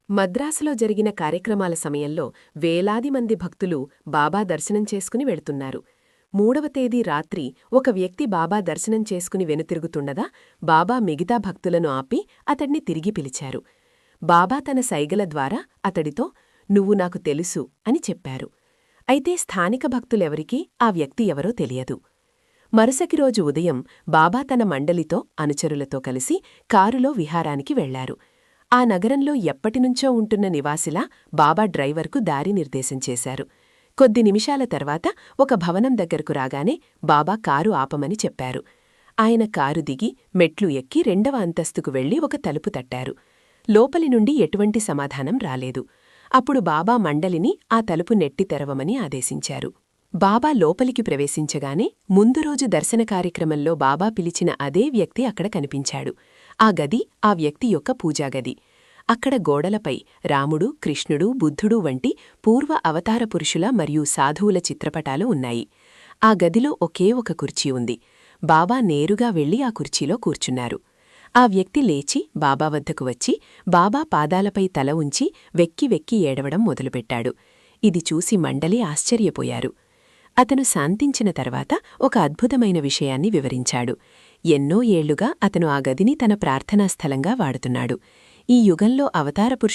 మద్రాసులో జరిగిన కార్యక్రమాల సమయంలో వేలాది మంది భక్తులు బాబా దర్శనం చేసుకుని వెళ్తున్నారు. 3వ తేదీ రాత్రి ఒక వ్యక్తి బాబా దర్శనం చేసుకుని వెనుతిరుగుతుండగా బాబా మిగతా భక్తులను ఆపి అతడ్ని తిరిగి పిలిచారు. బాబా తన సైగల ద్వారా అతడితో "నువ్వు నాకు తెలుసు" అని చెప్పారు. అయితే స్థానిక భక్తులెవరికీ ఆ వ్యక్తి ఎవరో తెలియదు. మరుసటి రోజు ఉదయం బాబా తన మండలితో అనుచరులతో కలిసి కారులో విహారానికి వెళ్లారు. ఆ నగరంలో ఎప్పటినుంచో ఉంటున్న నివాసిలా బాబా డ్రైవర్కు దారి నిర్దేశం చేశారు. కొద్ది నిమిషాల తర్వాత ఒక భవనం దగ్గరకు రాగానే బాబా కారు ఆపమని చెప్పారు. ఆయన కారు దిగి మెట్లు ఎక్కి 2వ అంతస్తుకు వెళ్లి ఒక తలుపు తట్టారు. లోపలి నుండి ఎటువంటి సమాధానం రాలేదు. అప్పుడు బాబా మండలిని ఆ తలుపు నెట్టి తెరవమని ఆదేశించారు. బాబా లోపలికి ప్రవేశించగానే ముందు రోజు దర్శన కార్యక్రమంలో బాబా పిలిచిన అదే వ్యక్తి అక్కడ కనిపించాడు. ఆ గది ఆ వ్యక్తి యొక్క పూజాగది. అక్కడ గోడలపై రాముడు, కృష్ణుడు, బుద్ధుడు వంటి పూర్వ అవతార పురుషుల మరియు సాధువుల చిత్రపటాలు ఉన్నాయి. ఆ గదిలో ఒకే ఒక కుర్చీ ఉంది. బాబా నేరుగా వెళ్లి ఆ కుర్చీలో కూర్చున్నారు. ఆ వ్యక్తి లేచి బాబా వద్దకు వచ్చి బాబా పాదాలపై తల ఉంచి వెక్కి వెక్కి ఏడవడం మొదలుపెట్టాడు. ఇది చూసి మండలి ఆశ్చర్యపోయారు. అతను శాంతించిన తర్వాత ఒక అద్భుతమైన విషయాన్ని వివరించాడు. ఎన్నో ఏళ్లుగా అతను ఆ గదిని తన ప్రార్థనాస్థలంగా వాడుతున్నాడు. ఈ యుగంలో అవతార పురుషులు